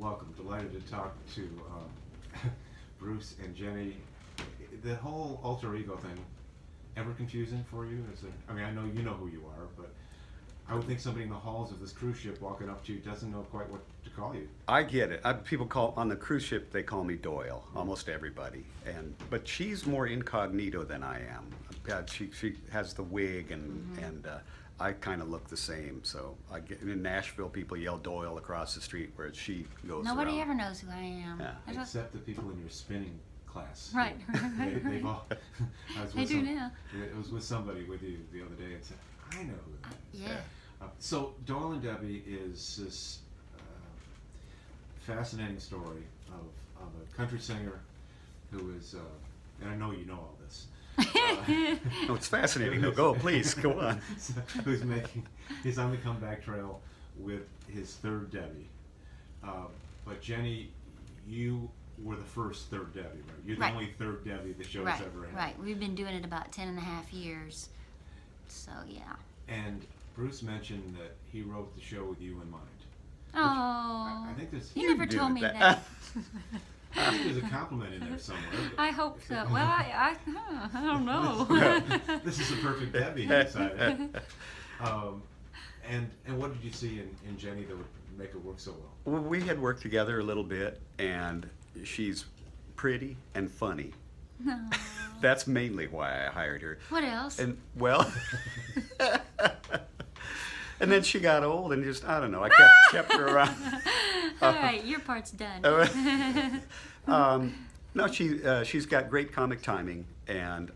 welcome. Delighted to talk to Bruce and Jenny. The whole alter ego thing, ever confusing for you? I mean, I know you know who you are, but I would think somebody in the halls of this cruise ship walking up to you doesn't know quite what to call you. I get it. People call on the cruise ship. They call me Doyle. Almost everybody. But she's more incognito than I am. She has the wig and I kind of look the same. So I get in Nashville. People yell Doyle across the street, where she goes. Nobody around. ever knows who I am. Yeah. Except the people in your spinning class. Right. They've all. They do now. It was with somebody with you the other day and said, I know who that is. Yeah. So Doyle and Debbie is this fascinating story of a country singer who is, and I know you know all this. No, it's fascinating. No, go, please, go on. He's on the comeback trail with his third Debbie. But Jenny, you were the first third Debbie, right? You're the Right. only third Debbie the show's Right, ever had. right. We've been doing it about 10.5 years. So, yeah. And Bruce mentioned that he wrote the show with you in mind. Oh, I think there's. you never do told me that. that. I think there's a compliment in there somewhere. but- I hope so. Well, I don't know. This is a perfect Debbie, he decided. And what did you see in Jenny that would make her work so well? Well, we had worked together a little bit, and she's pretty and funny. No. That's mainly why I hired her. What else? And well, and then she got old, and just I don't know. I kept her around. All right, your part's done. No, she's got great comic timing, and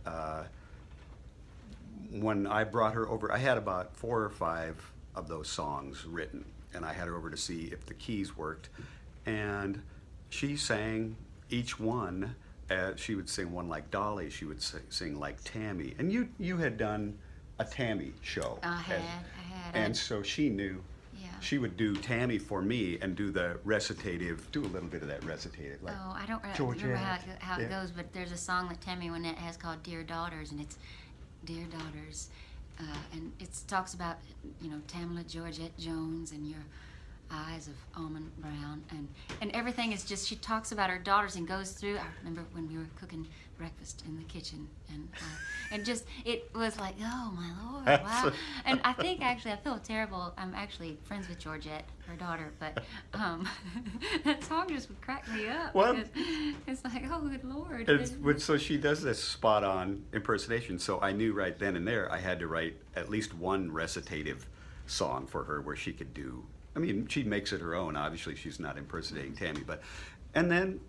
when I brought her over, I had about 4 or 5 of those songs written, and I had her over to see if the keys worked, and she sang each one. She would sing one like Dolly. She would sing like Tammy, and you had done a Tammy show. I had. And so she knew. Yeah. She would do Tammy for me and do the recitative, do a little bit of that recitative. Like, Oh, I don't Georgia. remember how it Yeah. goes, but there's a song that Tammy Wynette has called "Dear Daughters," and it's "Dear Daughters," and it talks about Tamla Georgette Jones and your eyes of almond brown, and everything is just she talks about her daughters and goes through. I remember when we were cooking breakfast in the kitchen, and just it was like, oh my Lord, wow. And I think actually I feel terrible. I'm actually friends with Georgette, her daughter, but that song just would crack me up. Well, because it's like, oh good Lord. So she does this spot on impersonation. So I knew right then and there I had to write at least one recitative song for her where she could do. I mean, she makes it her own. Obviously, she's not impersonating Tammy, and then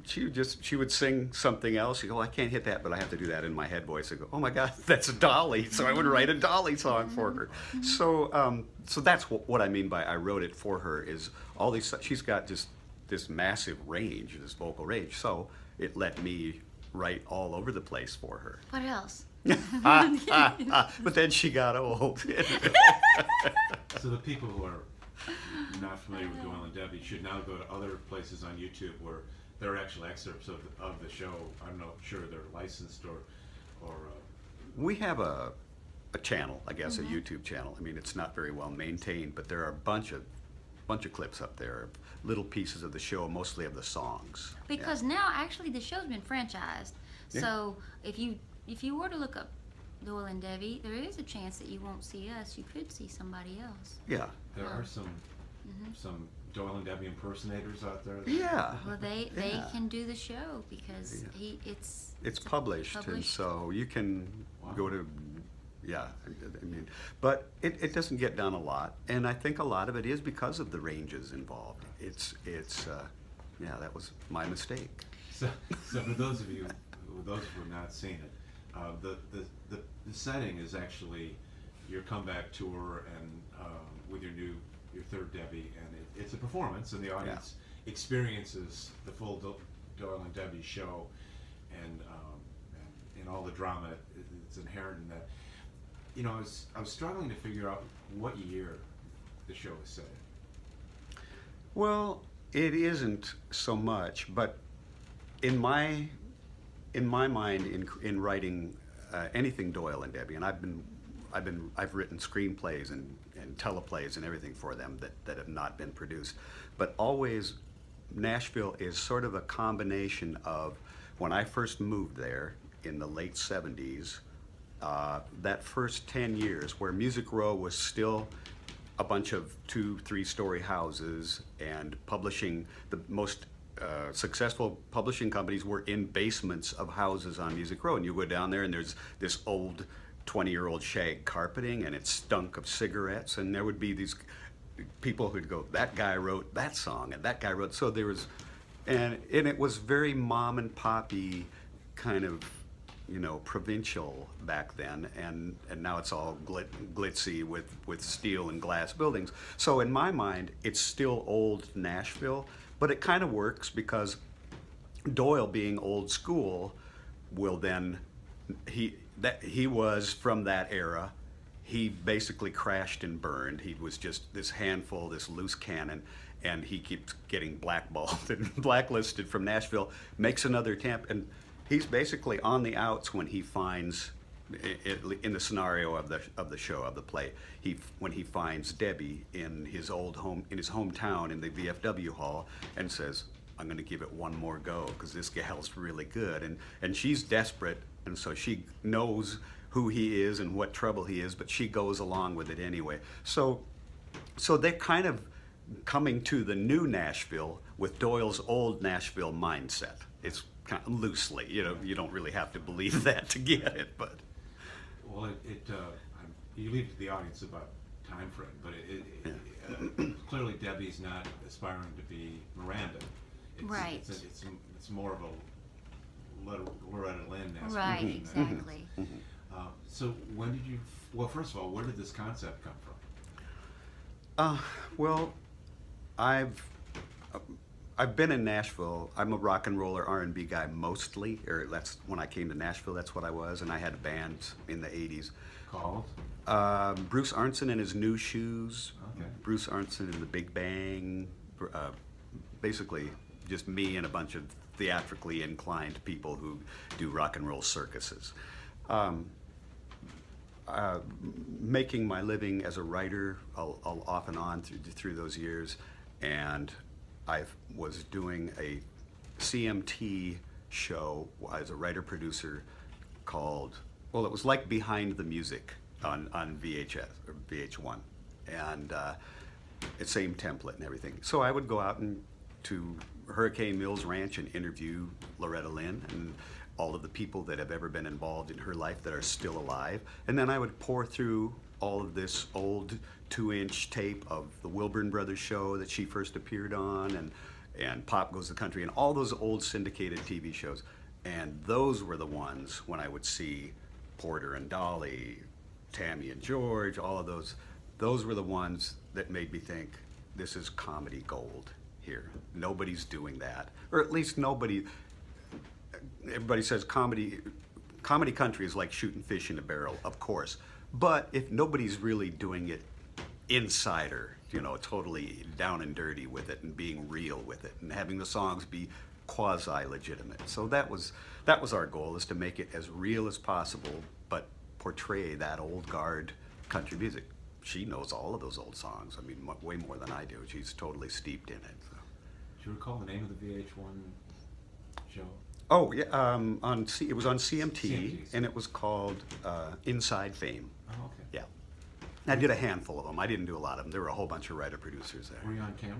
she would sing something else. You go, I can't hit that, but I have to do that in my head voice. I go, oh my God, that's Dolly. So I would write a Dolly song for her. So that's what I mean by I wrote it for her. Is all these? She's got just this massive range, this vocal range. So it let me write all over the place for her. What else? But then she got old. So the people who are not familiar with Doyle and Debbie should now go to other places on YouTube where there are actual excerpts of the show. I'm not sure they're licensed or We have a channel, I guess, a YouTube channel. I mean, it's not very well maintained, but there are a bunch of clips up there, little pieces of the show, mostly of the songs. Because now actually the show's been franchised. Yeah. So if you were to look up Doyle and Debbie, there is a chance that you won't see us. You could see somebody else. Yeah. there are some Doyle and Debbie impersonators out there. Yeah. Well, they can do the show because Yeah. it's published, and so you can go to. Yeah, I mean, but it doesn't get done a lot, and I think a lot of it is because of the ranges involved. It's that was my mistake. So for those of who have not seen it, the setting is actually your comeback tour and with your third Debbie, and it's a performance, and the audience experiences the full Doyle and Debbie show, and all the drama it's inherent in that. You know, I was struggling to figure out what year the show is set in. Well, it isn't so much, but in my mind, in writing anything Doyle and Debbie, and I've written screenplays and teleplays and everything for them that have not been produced, but always Nashville is sort of a combination of when I first moved there in the late 70s, that first 10 years where Music Row was still a bunch of 2-3 story houses, and publishing, the most successful publishing companies were in basements of houses on Music Row, and you go down there and there's this old 20-year-old shag carpeting and it stunk of cigarettes, and there would be these people who'd go, that guy wrote that song and that guy wrote, so there was, and it was very mom and poppy kind of, you know, provincial back then, and now it's all glitzy with steel and glass buildings. So in my mind, it's still old Nashville, but it kind of works because Doyle, being old school, will then, he was from that era. He basically crashed and burned. He was just this handful, this loose cannon, and he keeps getting blackballed and blacklisted from Nashville, makes another attempt, and he's basically on the outs when he finds, in the scenario of the show, of the play, when he finds Debbie in his old home, in his hometown in the VFW hall, and says, I'm going to give it one more go because this gal's really good, and she's desperate, and so she knows who he is and what trouble he is, but she goes along with it anyway. So they're kind of coming to the new Nashville with Doyle's old Nashville mindset. It's kind of loosely, you know, you don't really have to believe that to get it, but. Well, you leave it to the audience about time frame, but clearly Debbie's not aspiring to be Miranda. Right. It's more of a Loretta Lynn Nashville. Right, than that. exactly. So when did you, well, first of all, where did this concept come from? Well, I've been in Nashville. I'm a rock and roller R&B guy mostly, or that's when I came to Nashville, that's what I was, and I had a band in the 80s. Called? Bruce Arntson and his New Shoes, Okay. Bruce Arntson and the Big Bang, basically just me and a bunch of theatrically inclined people who do rock and roll circuses. Making my living as a writer off and on through those years, and I was doing a CMT show as a writer-producer called, well, it was like Behind the Music on VHS or VH1, and it's same template and everything. So I would go out to Hurricane Mills Ranch and interview Loretta Lynn and all of the people that have ever been involved in her life that are still alive. And then I would pour through all of this old 2-inch tape of the Wilburn Brothers show that she first appeared on, and Pop Goes the Country, and all those old syndicated TV shows. And those were the ones when I would see Porter and Dolly, Tammy and George, all of those were the ones that made me think, this is comedy gold here. Nobody's doing that, or at least nobody. Everybody says comedy country is like shooting fish in a barrel, of course. But if nobody's really doing it insider, you know, totally down and dirty with it and being real with it and having the songs be quasi-legitimate. So that was our goal, is to make it as real as possible, but portray that old guard country music. She knows all of those old songs. I mean, way more than I do. She's totally steeped in it. So. Do you recall the name of the VH1 show? Oh, yeah, it was on CMT, CMT. and it was called Inside Fame. Oh, okay. Yeah. I did a handful of them. I didn't do a lot of them. There were a whole bunch of writer-producers there. Were you on camera?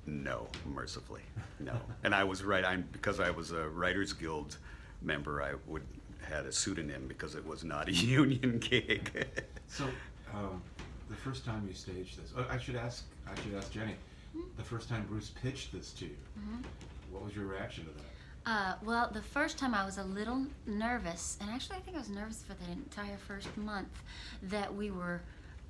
No, mercifully, no. And I was because I was a Writers Guild member, I had a pseudonym because it was not a union gig. So, the first time you staged this, I should ask Jenny, the first time Bruce pitched this to you, what was your reaction to that? Well, the first time I was a little nervous, and actually I think I was nervous for the entire first month, that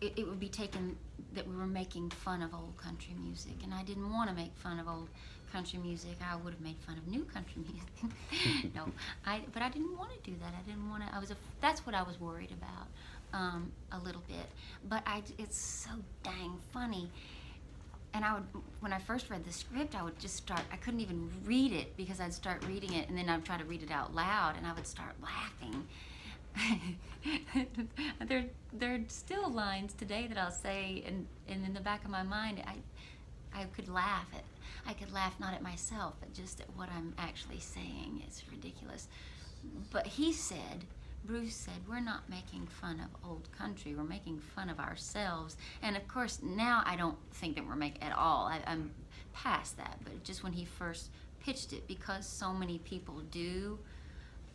it would be taken that we were making fun of old country music, and I didn't want to make fun of old country music. I would have made fun of new country music. No, but I didn't want to do that. I didn't want to. That's what I was worried about, a little bit. But it's so dang funny. And when I first read the script, I would just start, I couldn't even read it because I'd start reading it and then I'd try to read it out loud and I would start laughing. There are still lines today that I'll say, and in the back of my mind, I could laugh at. I could laugh not at myself, but just at what I'm actually saying. It's ridiculous. But he said, Bruce said, we're not making fun of old country. We're making fun of ourselves. And of course, now I don't think that we're making at all. I'm past that. But just when he first pitched it, because so many people do,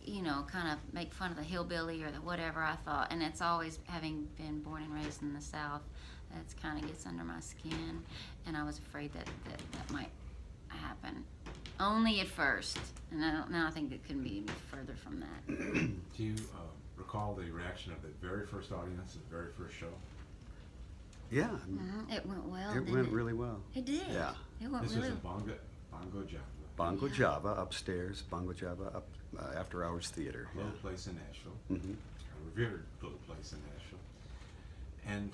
you know, kind of make fun of the hillbilly or the whatever, I thought, and it's always, having been born and raised in the South, that's kind of gets under my skin, and I was afraid that might happen. Only at first, and now I think it couldn't be any further from that. Do you recall the reaction of the very first audience, the very first show? Yeah, It went well. it didn't went really well. It did. Yeah. It went This really was at Bongo Java, Bongo Yeah. Java upstairs, Bongo Java up after hours theater. a little place in Nashville, Hmm. a revered little place in Nashville. And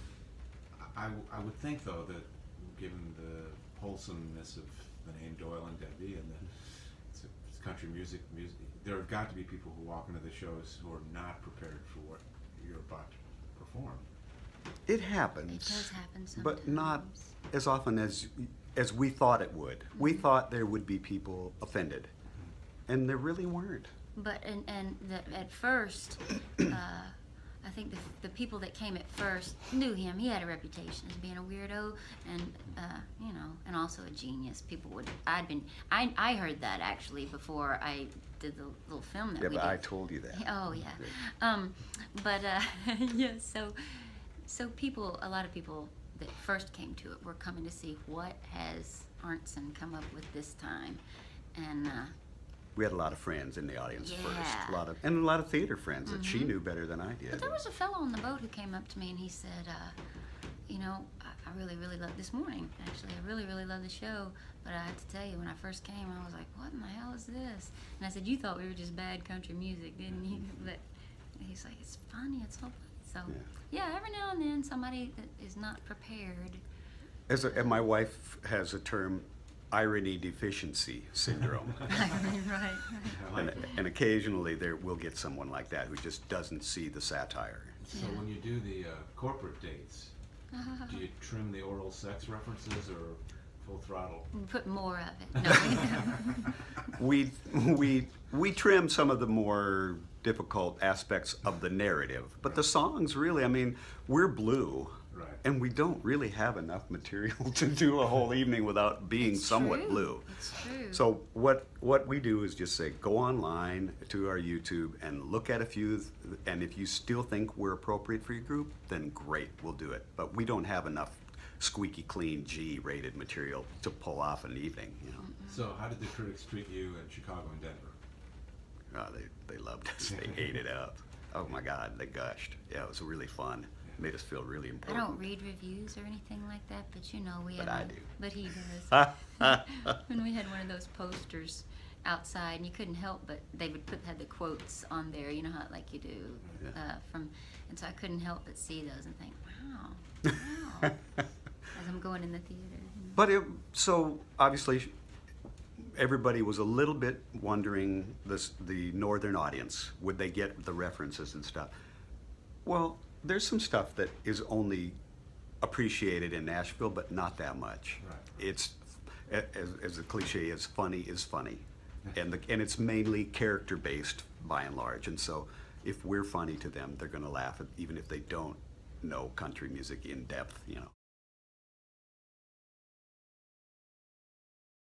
I would think, though, that given the wholesomeness of the name Doyle and Debbie and it's country music, there have got to be people who walk into the shows who are not prepared for what you're about to perform. It happens. It does happen sometimes. But not as often as we thought it would. We thought there would be people offended, and there really weren't. But at first, I think the people that came at first knew him. He had a reputation as being a weirdo, and you know, and also a genius. People would. I heard that actually before I did the little film that Yeah, we but did. I told you that. Oh yeah. But yeah. So a lot of people that first came to it were coming to see what has Arntson come up with this time, and. We had a lot of friends in the audience first. Yeah. A lot of theater friends that she knew better than I did. But there was a fellow on the boat who came up to me and he said, you know, I really, really love this morning, actually. I really, really love the show. But I have to tell you, when I first came, I was like, what in the hell is this? And I said, you thought we were just bad country music, didn't you? But he's like, it's funny, it's so funny. So, yeah, every now and then somebody that is not prepared. And my wife has a term, irony deficiency syndrome. Right. I like it. And occasionally we'll get someone like that who just doesn't see the satire. So when you do the corporate dates, do you trim the oral sex references or full throttle? Put more of it. No. We trim some of the more difficult aspects of the narrative, but the songs really, I mean, we're blue. Right. And we don't really have enough material to do a whole evening without being It's somewhat true. blue. It's true. So what we do is just say, go online to our YouTube and look at a few, and if you still think we're appropriate for your group, then great, we'll do it. But we don't have enough squeaky clean G-rated material to pull off an evening, you know. So how did the critics treat you in Chicago and Denver? They loved us. They ate it up. Oh my God, they gushed. Yeah, it was really fun. Made us feel really I important. don't read reviews or anything like that, but you know, we But had I one- do. But he does. When we had one of those posters outside, and you couldn't help but they would had the quotes on there, you know how like you do, Yeah. and so I couldn't help but see those and think, wow, as I'm going in the theater. But so obviously everybody was a little bit wondering the northern audience, would they get the references and stuff? Well, there's some stuff that is only appreciated in Nashville, but not that much. Right. It's, as a cliche is funny, and it's mainly character based by and large. And so if we're funny to them, they're going to laugh, even if they don't know country music in depth, you know.